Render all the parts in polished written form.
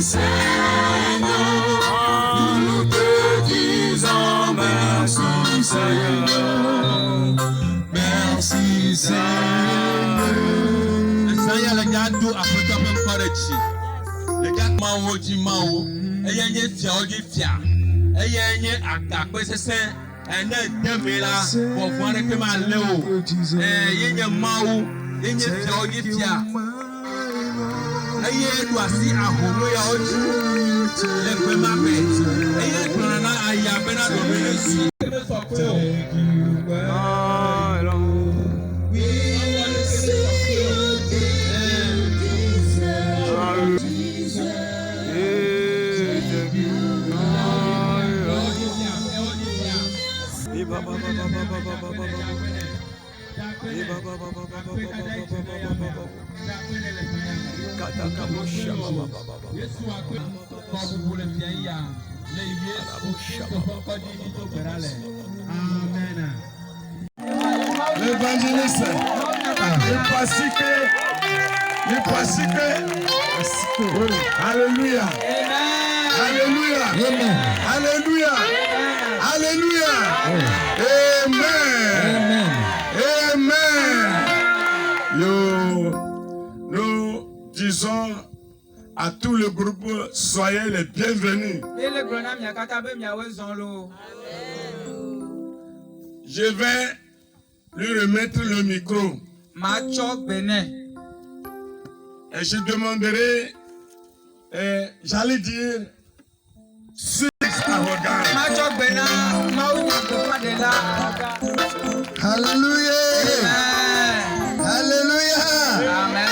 Seigneur, nous te disons merci Seigneur, merci Seigneur. Seigneur, les gars, tout a fait comme un correct. Les gars, Mao, Jimao, et y'a une fia, et y'a une attaque, c'est un demi-là pour voir que ma léo, et y'a une Mao, et y'a une fia. Aye doasi ahoro ya oji le pe ma pe aye plana aya be na do me si L'évangéliste, il passe que, alléluia, alléluia, alléluia, alléluia, amen, amen. Nous disons à tout le groupe, soyez les bienvenus. Je vais lui remettre le micro. Et je demanderai, j'allais dire, sur arrogant. Alléluia. Alléluia. Amen.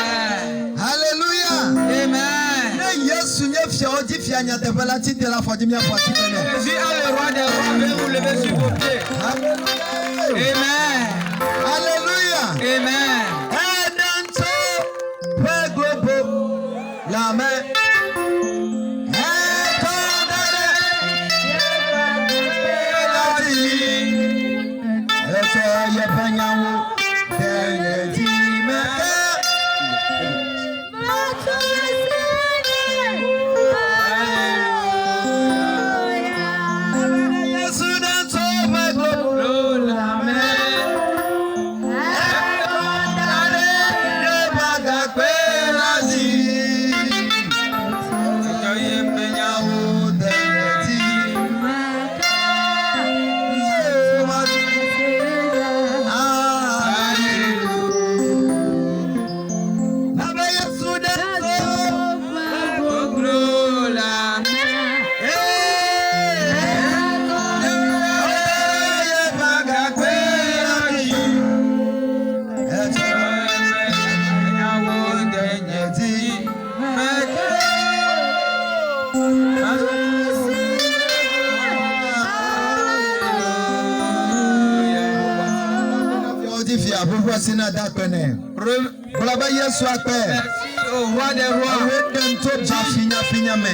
Alléluia. Amen. Jésus a le roi des rois, veuillez vous lever sur vos pieds. Amen. Alléluia. Amen. La main.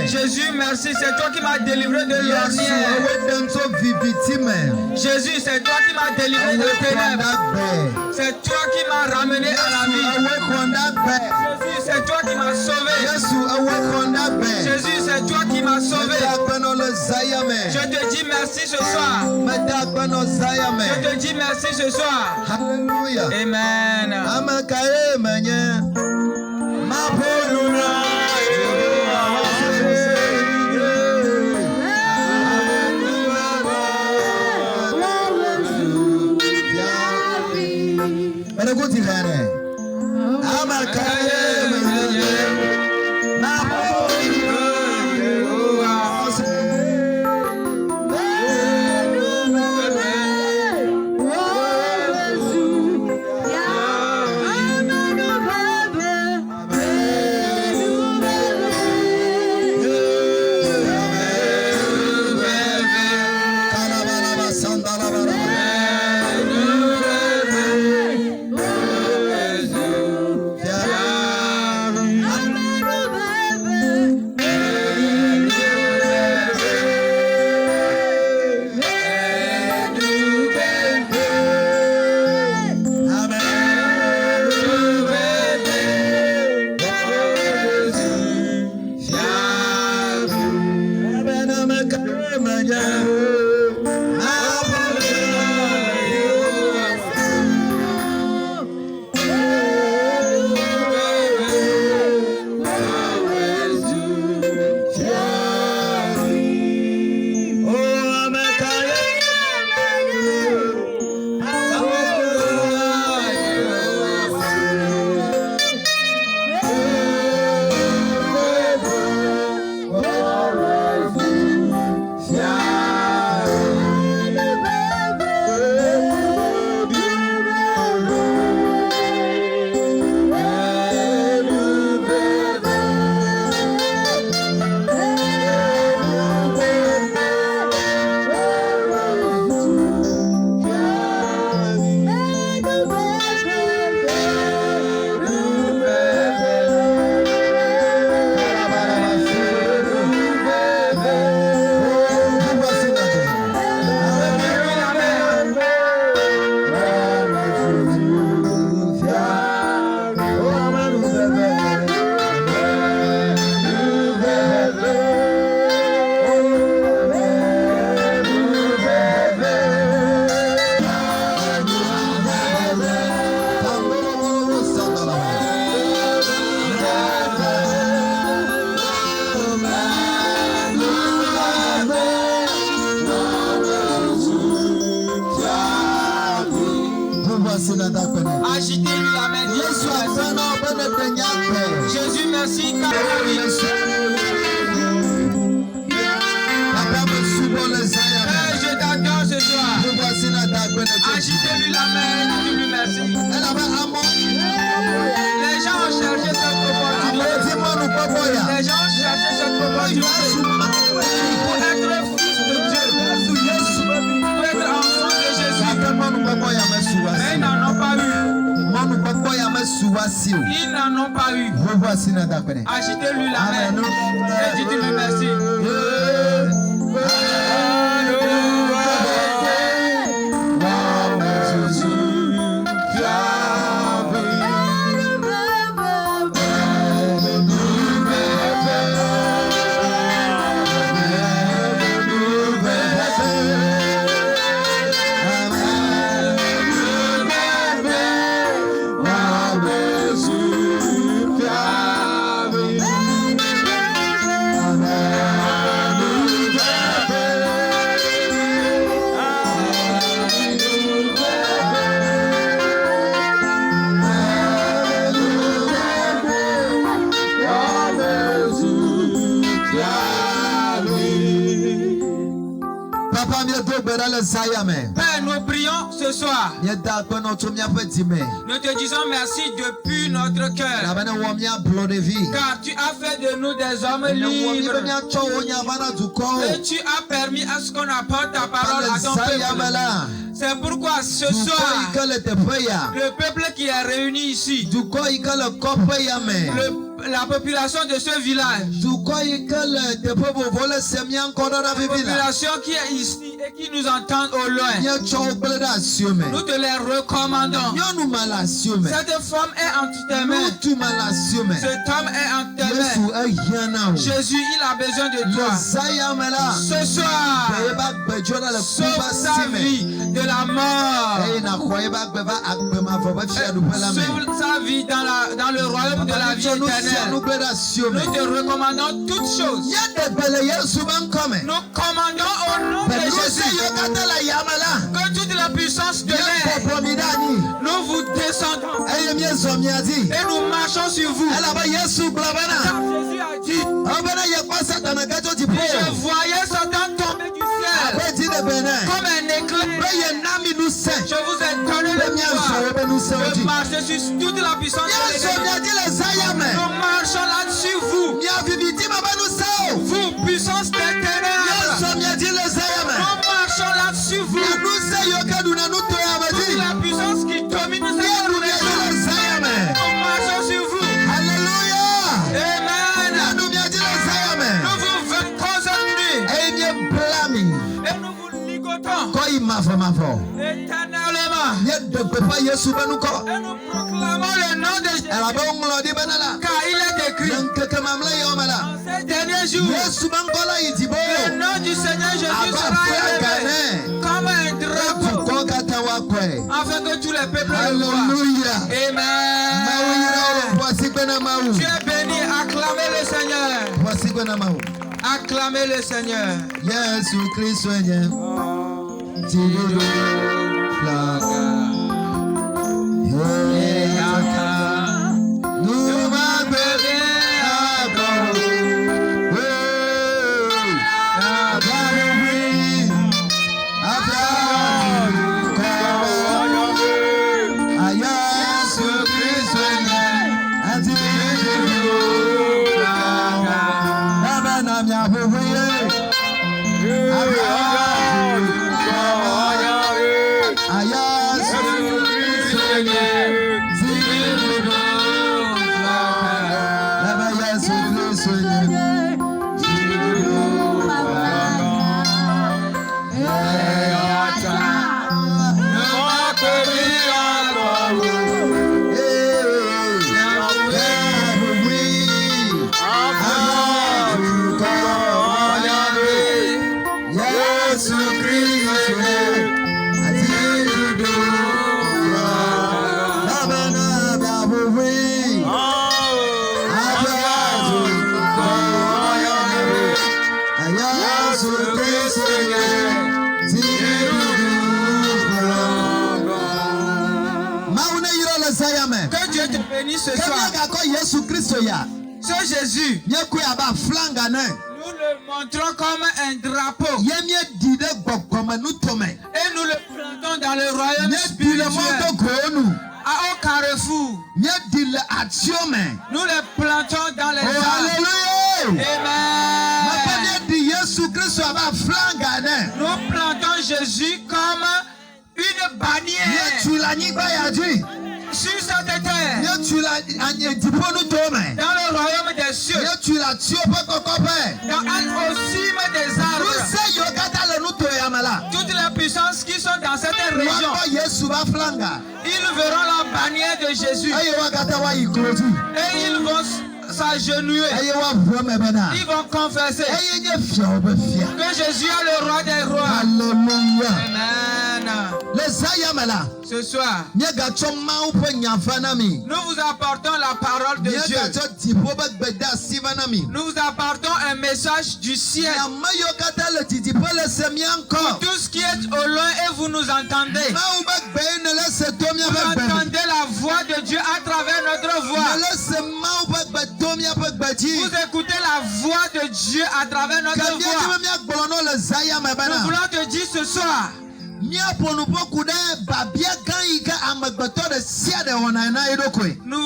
Jésus, merci, c'est toi qui m'as délivré de l'ornière. Jésus, c'est toi qui m'as délivré de ténèbres. C'est toi qui m'as ramené à la vie. Jésus, c'est toi qui m'as sauvé. Jésus, c'est toi qui m'as sauvé. Je te dis merci ce soir. Je te dis merci ce soir. Amen. merci car la vie. Père, je t'adore ce soir. Agitez-lui la main et dis-lui merci. Les gens ont cherché cette opportunité. Les gens ont cherché cette opportunité pour être fils de Dieu, pour être enfant de Jésus. Mais ils n'en ont pas eu. Ils n'en ont pas eu. Agitez-lui la main et dites-lui merci. Père, nous prions ce soir. Nous te disons merci depuis notre cœur. Car tu as fait de nous des hommes libres. Et tu as permis à ce qu'on apporte ta parole à ton peuple. C'est pourquoi ce soir, le peuple qui est réuni ici, la population de ce village, la population qui est ici et qui nous entend au loin, nous te les recommandons. Cette femme est entre tes mains. Cet homme est entre tes mains. Jésus, il a besoin de toi. Ce soir, sauve sa vie de la mort. Sauve sa vie dans le royaume de la vie éternelle. Nous te recommandons toutes choses. Nous commandons au nom de Jésus que toute la puissance de l'air, nous vous descendons et nous marchons sur vous. Car Jésus a dit, je voyais Satan tomber du ciel comme un éclair. Je vous ai donné le pouvoir de marcher sur toute la puissance de l'ennemi. Nous marchons là-dessus, vous. Vous, puissance des ténèbres. Nous marchons là-dessus, vous. Toute la puissance qui domine cette journée. Nous marchons sur vous. Alléluia. Amen. Nous vous vaincrons aujourd'hui. Et nous vous ligotons éternellement. Et nous proclamons le nom de Jésus. Car il est écrit en ces derniers jours, le nom du Seigneur Jésus sera élevé comme un drapeau, afin que tous les peuples le voient. Amen. Tu es béni, acclamez le Seigneur. Acclamez le Seigneur. Jésus Christ, Que Dieu te bénisse ce soir. Ce Jésus, nous le montrons comme un drapeau. Et nous le plantons dans le royaume spirituel. Au carrefour. Nous le plantons dans les arbres. Amen. Nous plantons Jésus comme une bannière sur cette terre. Dans le royaume des cieux. Dans au cime des arbres. Toutes les puissances qui sont dans cette région, ils verront la bannière de Jésus. Et ils vont s'agenouiller. Ils vont confesser que Jésus est le roi des rois. Alléluia. Amen. Ce soir, nous vous apportons la parole de Dieu. Nous vous apportons un message du ciel. Pour tout ce qui est au loin et vous nous entendez. Vous entendez la voix de Dieu à travers notre voix. Vous écoutez la voix de Dieu à travers notre voix. Nous voulons te dire ce soir. Nous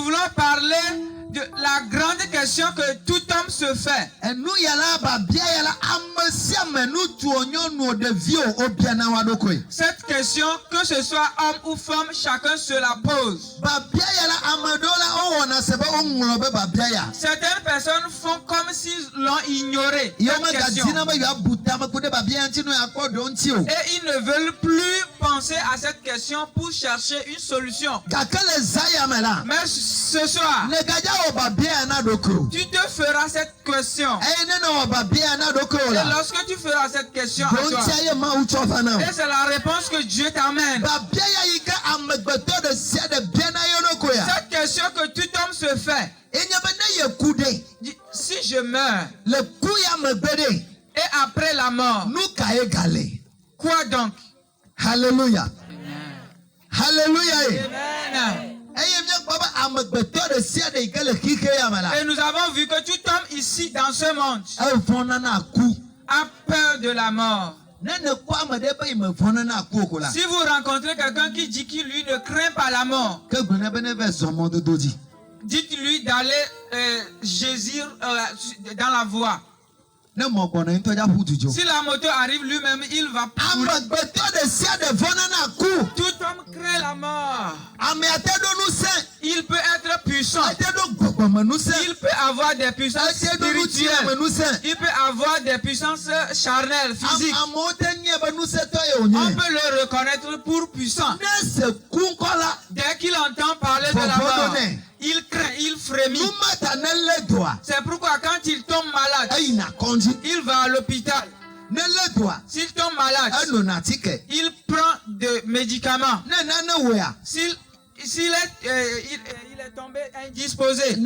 voulons parler de la grande question que tout homme se fait. Cette question, que ce soit homme ou femme, chacun se la pose. Certaines personnes font comme s'ils l'ont ignoré. Et ils ne veulent plus penser à cette question pour chercher une solution. Mais ce soir, tu te feras cette question. Et lorsque tu feras cette question à toi, et c'est la réponse que Dieu t'amène. Cette question que tout homme se fait. Si je meurs, et après la mort, quoi donc? Alléluia. Alléluia. Amen. Et nous avons vu que tout homme ici dans ce monde a peur de la mort. Si vous rencontrez quelqu'un qui dit qu'il lui ne craint pas la mort, dites-lui d'aller gésir dans la voie. Si la moto arrive lui-même, il va courir. Tout homme craint la mort. Il peut être puissant. Il peut avoir des puissances spirituelles. Il peut avoir des puissances charnelles, physiques. On peut le reconnaître pour puissant. Dès qu'il entend parler de la mort, il craint, il frémit. C'est pourquoi quand il tombe malade, il va à l'hôpital. S'il tombe malade, il prend des médicaments. S'il est tombé indisposé,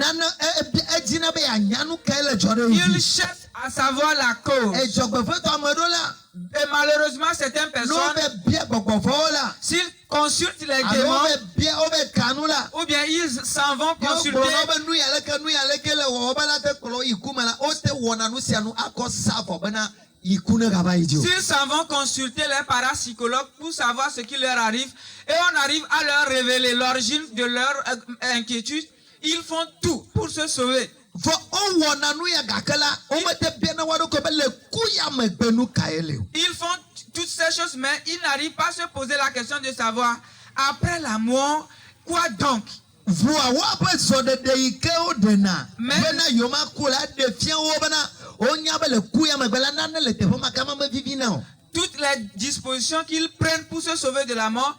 il cherche à savoir la cause. Et malheureusement, certaines personnes, s'ils consultent les démons, ou bien ils s'en vont consulter, s'ils s'en vont consulter les parapsychologues pour savoir ce qui leur arrive, et on arrive à leur révéler l'origine de leur inquiétude, ils font tout pour se sauver. Ils font toutes ces choses, mais ils n'arrivent pas à se poser la question de savoir, après la mort, quoi donc? Mais toutes les dispositions qu'ils prennent pour se sauver de la mort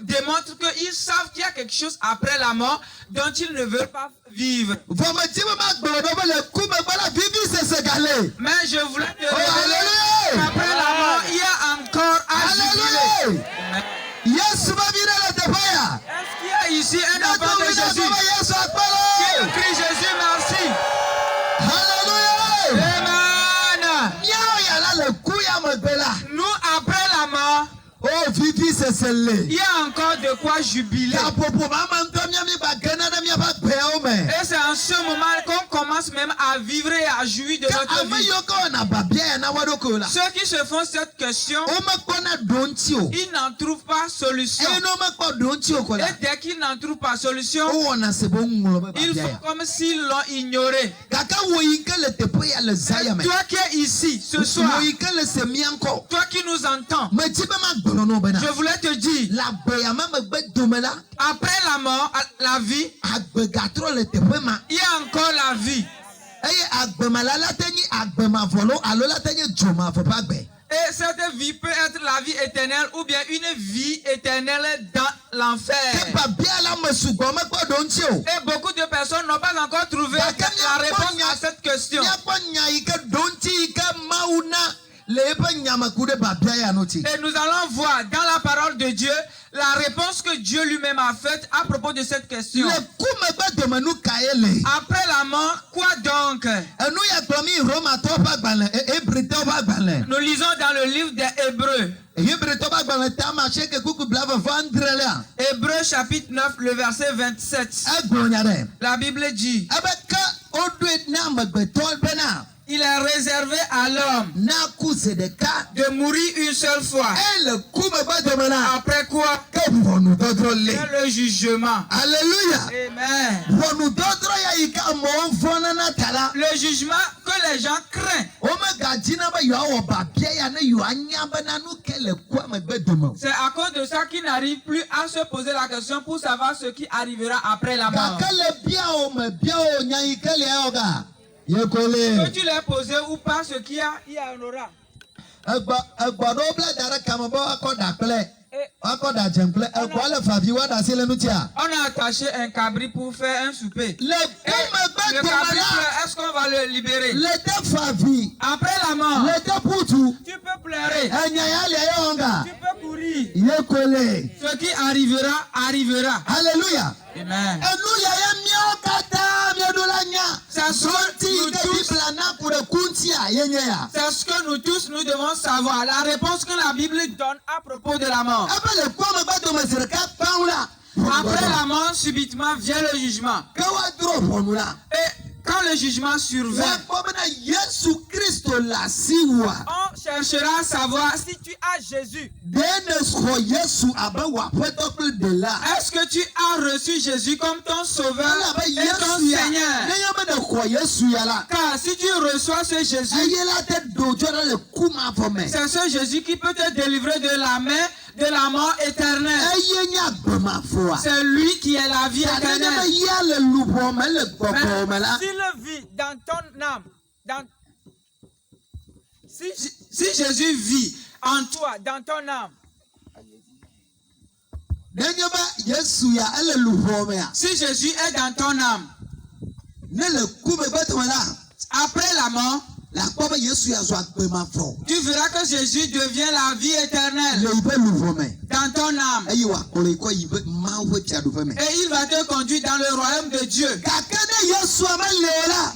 démontrent qu'ils savent qu'il y a quelque chose après la mort dont ils ne veulent pas vivre. Mais je voulais te révéler qu'après la mort, il y a encore à jubiler. Est-ce qu'il y a ici un enfant de Jésus qui crie Jésus merci? Nous, après la mort, il y a encore de quoi jubiler. Et c'est en ce moment qu'on commencent même à vivre et à jouir de notre vie. Ceux qui se font cette question, ils n'en trouvent pas solution. Et dès qu'ils n'en trouvent pas solution, ils font comme s'ils l'ont ignoré. Toi qui es ici ce soir, toi qui nous entends, je voulais te dire, après la mort, la vie, il y a encore la vie. Et cette vie peut être la vie éternelle ou bien une vie éternelle dans l'enfer. Et beaucoup de personnes n'ont pas encore trouvé la réponse à cette question. Et nous allons voir dans la parole de Dieu la réponse que Dieu lui-même a faite à propos de cette question. Après la mort, quoi donc? Nous lisons dans le livre des Hébreux. Hébreux chapitre 9, le verset 27. La Bible dit: il est réservé à l'homme de mourir une seule fois. Après quoi? C'est le jugement. Alléluia. Amen. Le jugement que les gens craignent. C'est à cause de ça qu'ils n'arrivent plus à se poser la question pour savoir ce qui arrivera après la mort. Que tu l'aies posé ou pas, ce qu'il y a, il y en aura. On a attaché un cabri pour faire un souper. Le cabri, est-ce qu'on va le libérer? Après la mort, tu peux pleurer, tu peux courir. Ce qui arrivera, arrivera. Alléluia. Amen. C'est ce que nous tous nous devons savoir. La réponse que la Bible donne à propos de la mort. Après la mort, subitement vient le jugement. Et quand le jugement survient, on cherchera à savoir si tu as Jésus. Est-ce que tu as reçu Jésus comme ton sauveur et ton Seigneur? Car si tu reçois ce Jésus, c'est ce Jésus qui peut te délivrer de la main de la mort éternelle. C'est lui qui est la vie éternelle. S'il vit dans ton âme, si Jésus vit en toi, dans ton âme, si Jésus est dans ton âme, après la mort, tu verras que Jésus devient la vie éternelle dans ton âme. Et il va te conduire dans le royaume de Dieu.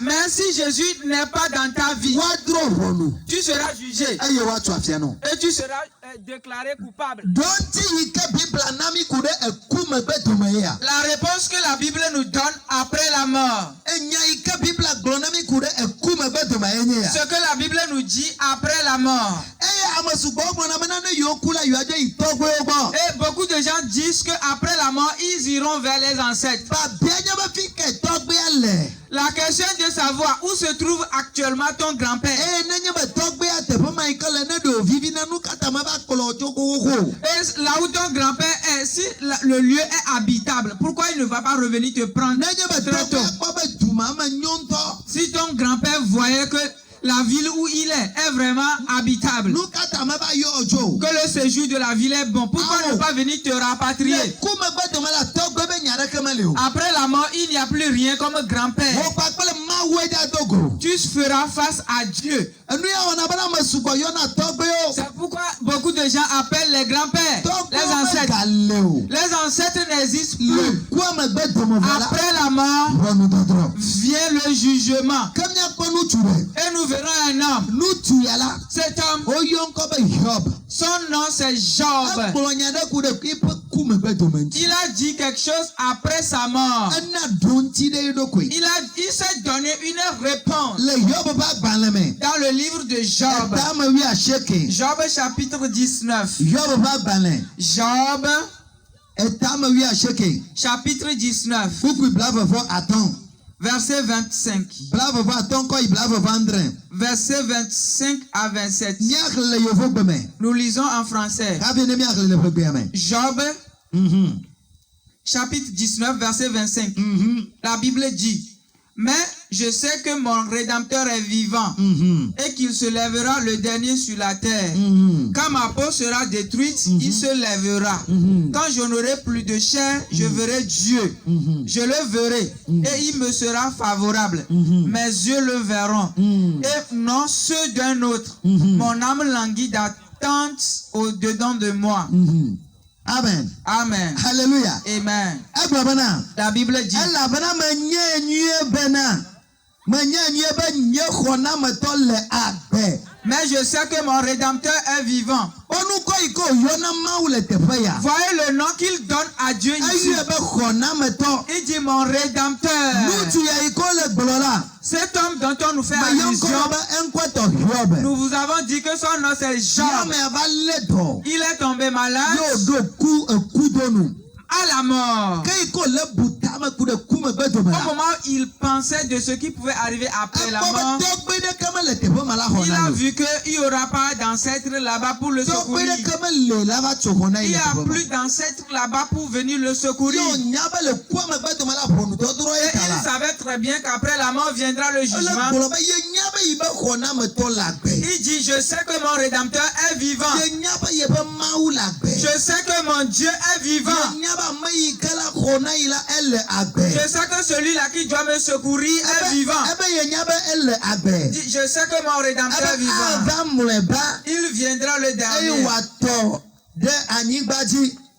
Mais si Jésus n'est pas dans ta vie, tu seras jugé. Et tu seras déclaré coupable. La réponse que la Bible nous donne après la mort. Ce que la Bible nous dit après la mort. Et beaucoup de gens disent qu'après la mort, ils iront vers les ancêtres. La question est de savoir où se trouve actuellement ton grand-père. Et là où ton grand-père est, si le lieu est habitable, pourquoi il ne va pas revenir te prendre très tôt? Si ton grand-père voyait que la ville où il est vraiment habitable, que le séjour de la ville est bon, pourquoi ne pas venir te rapatrier? Après la mort, il n'y a plus rien comme grand-père. Tu feras face à Dieu. C'est pourquoi beaucoup de gens appellent les grands-pères les ancêtres. Les ancêtres n'existent plus. Après la mort vient le jugement. Et nous verras un homme. Cet homme, son nom c'est Job. Il a dit quelque chose après sa mort. Il s'est donné une réponse. Dans le livre de Job. Job chapitre 19. Job chapitre 19. Verset 25. Verset 25 à 27. Nous lisons en français. Job chapitre 19 verset 25. La Bible dit: mais je sais que mon Rédempteur est vivant et qu'il se lèvera le dernier sur la terre. Quand ma peau sera détruite, il se lèvera. Quand je n'aurai plus de chair, je verrai Dieu. Je le verrai et il me sera favorable. Mes yeux le verront et non ceux d'un autre. Mon âme languit d'attente au-dedans de moi. Amen. Amen. Hallelujah. Amen. La Bible dit: mais je sais que mon Rédempteur est vivant. Voyez le nom qu'il donne à Dieu ici. Il dit mon Rédempteur. Cet homme dont on nous fait allusion, nous vous avons dit que son nom c'est Job. Il est tombé malade à la mort. Au moment où il pensait de ce qui pouvait arriver après la mort, il a vu qu'il n'y aura pas d'ancêtre là-bas pour le secourir. Il n'y a plus d'ancêtre là-bas pour venir le secourir. Et il savait très bien qu'après la mort viendra le jugement. Il dit: je sais que mon Rédempteur est vivant. Je sais que mon Dieu est vivant. Je sais que celui-là qui doit me secourir est vivant. Je sais que mon Rédempteur est vivant. Il viendra le dernier.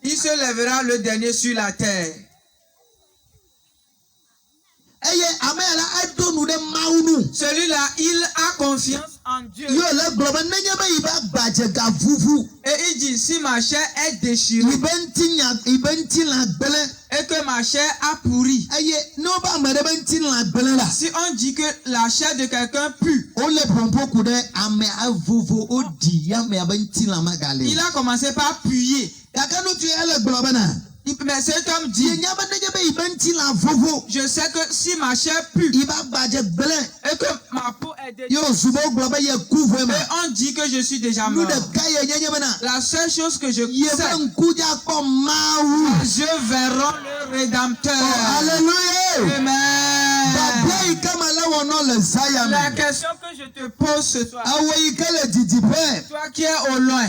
Il se lèvera le dernier sur la terre. Celui-là, il a confiance en Dieu. Et il dit: si ma chair est déchirée et que ma chair a pourri, si on dit que la chair de quelqu'un pue, il a commencé par puer. Mais cet homme dit: je sais que si ma chair pue et que ma peau est détruite, et on dit que je suis déjà mort, la seule chose que je sais, mes yeux verront le Rédempteur. Alléluia. Amen. La La question que je te pose ce soir, toi qui es au loin,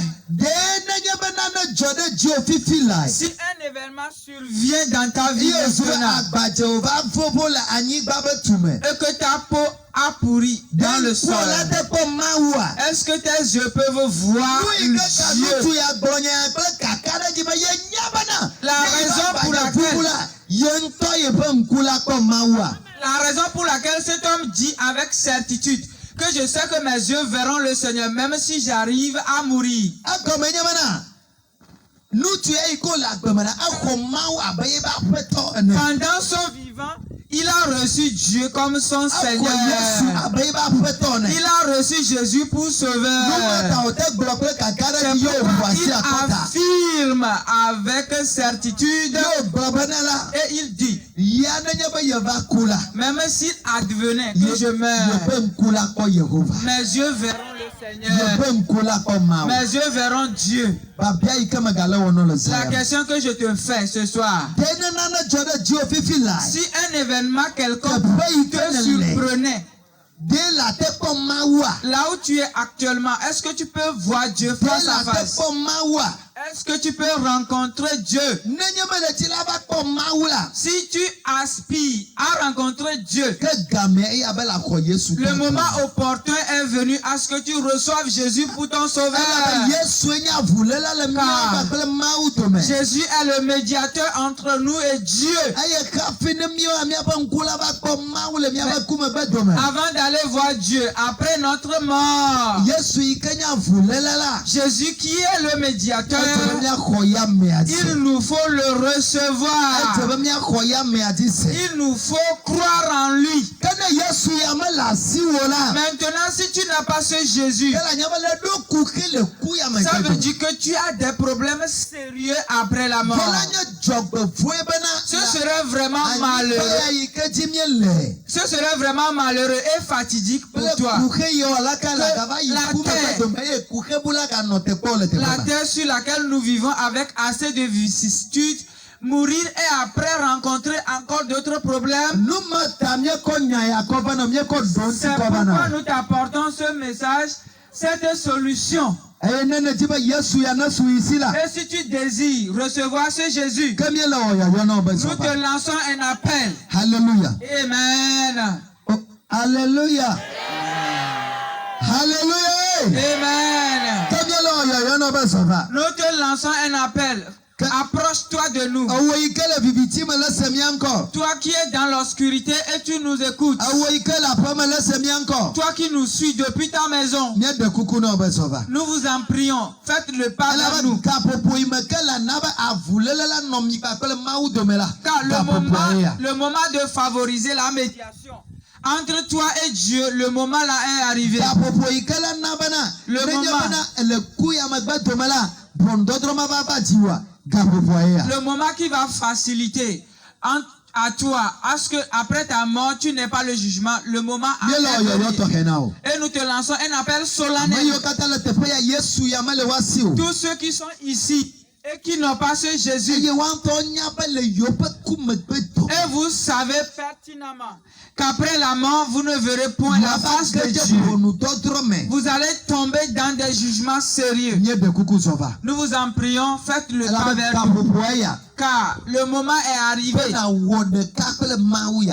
si un événement survient dans ta vie et que ta peau a pourri dans le sol, est-ce que tes yeux peuvent voir Dieu? La raison pour laquelle cet homme dit avec certitude que je sais que mes yeux verront le Seigneur même si j'arrive à mourir. Pendant son vivant, il a reçu Dieu comme son Seigneur. Il a reçu Jésus pour sauveur. Il affirme avec certitude et il dit: même s'il advenait que je meure, mes yeux verront le Seigneur. Mes yeux verront Dieu. La question que je te fais ce soir, si un événement quelconque te surprenait là où tu es actuellement, est-ce que tu peux voir Dieu face à face? Est-ce que tu peux rencontrer Dieu? Si tu aspires à rencontrer Dieu, le moment opportun est venu à ce que tu reçoives Jésus pour ton sauveur. Jésus est le médiateur entre nous et Dieu. Avant d'aller voir Dieu, après notre mort, Jésus qui est le médiateur, il nous faut le recevoir. Il nous faut croire en lui. Maintenant, si tu n'as pas ce Jésus, ça veut dire que tu as des problèmes sérieux après la mort. Ce serait vraiment malheureux. Ce serait vraiment malheureux et fatidique pour toi. La terre sur laquelle nous vivons avec assez de vicissitudes, mourir et après rencontrer encore d'autres problèmes. C'est pourquoi nous t'apportons ce message, cette solution. Et si tu désires recevoir ce Jésus, nous te lançons un appel. Alléluia. Amen. Oh, alléluia. Alléluia. Amen. Nous te lançons un appel. Approche-toi de nous. Toi qui es dans l'obscurité et tu nous écoutes. Toi qui nous suis depuis ta maison. Nous vous en prions. Faites le pas vers nous. Car le moment de favoriser la médiation entre toi et Dieu, le moment là est arrivé. Le moment qui va faciliter à toi, à ce que après ta mort, tu n'aies pas le jugement. Le moment arrive. Et nous te lançons un appel solennel. Tous ceux qui sont ici et qui n'ont pas ce Jésus. Et vous savez pertinemment qu'après la mort, vous ne verrez point la face de Dieu. Vous allez tomber dans des jugements sérieux. Nous vous en prions, faites le pas vers nous. Car le moment est arrivé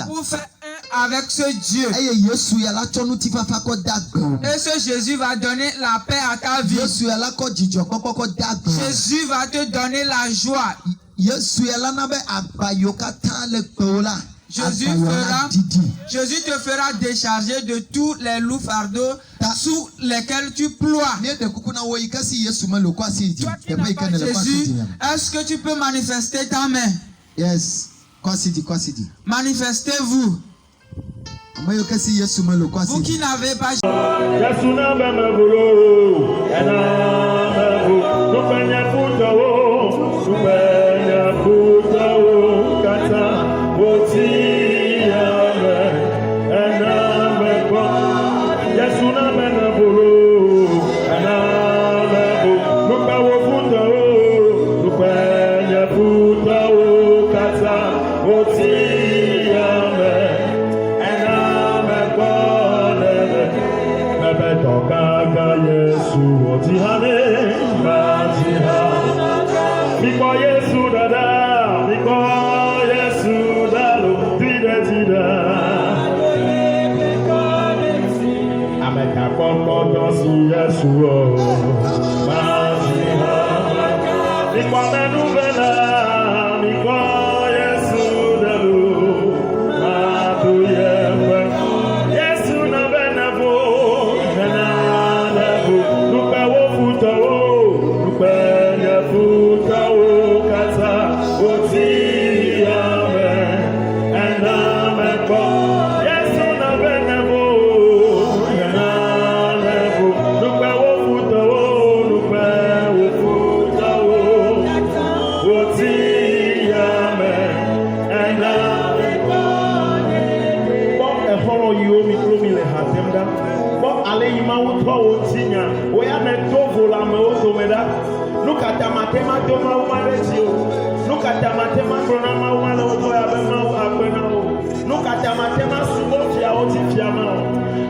pour faire un avec ce Dieu. Et ce Jésus va donner la paix à ta vie. Jésus va te donner la joie. Jésus te fera décharger de tous les lourds fardeaux sous lesquels tu ploies. Toi qui n'as pas Jésus, est-ce que tu peux manifester ta main? Yes. Manifestez-vous. Vous qui n'avez pas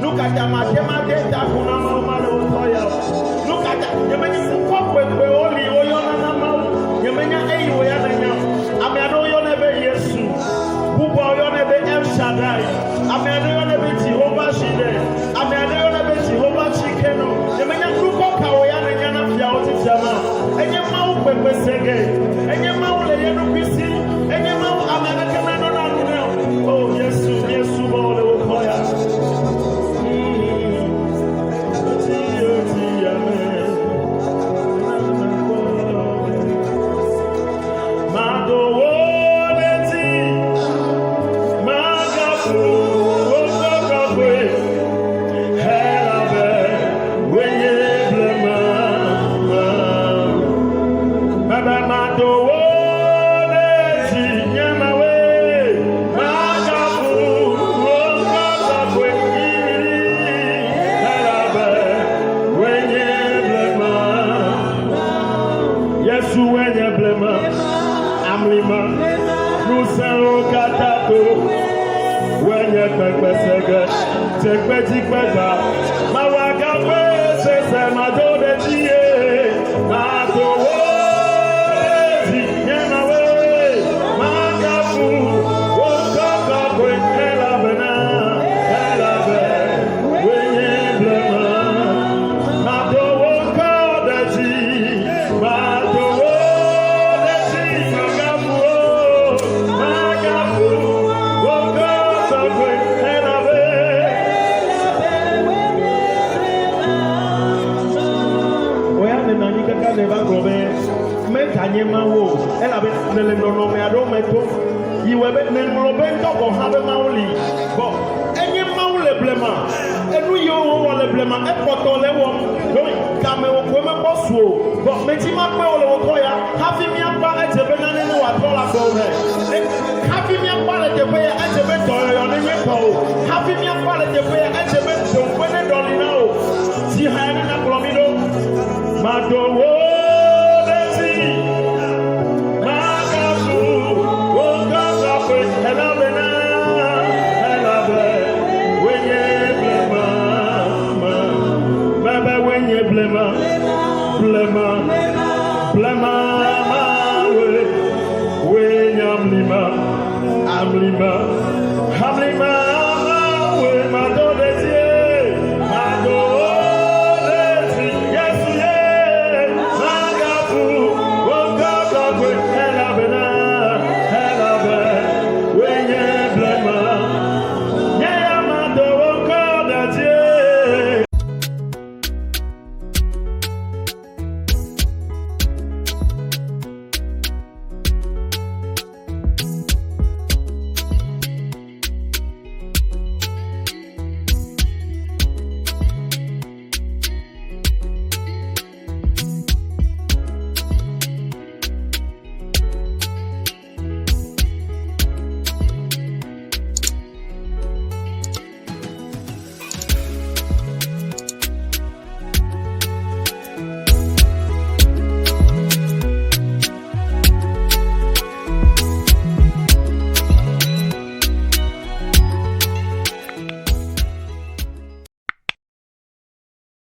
Look at Yemenya eyo ya nenya. Amiado yo nebe Yesu. Bubo yo nebe El Shaddai. Amiado yo nebe Jehovah Shide. Amiado yo nebe Jehovah Chikeno. Yemenya nuko kawo ya nenya na fia otitiama. Enye mau pepe sege. Enye mau le yenu kwisi. Enye mau amana kemeno na nuneo. Oh Yesu, Yesu bo le wokoya. Blema,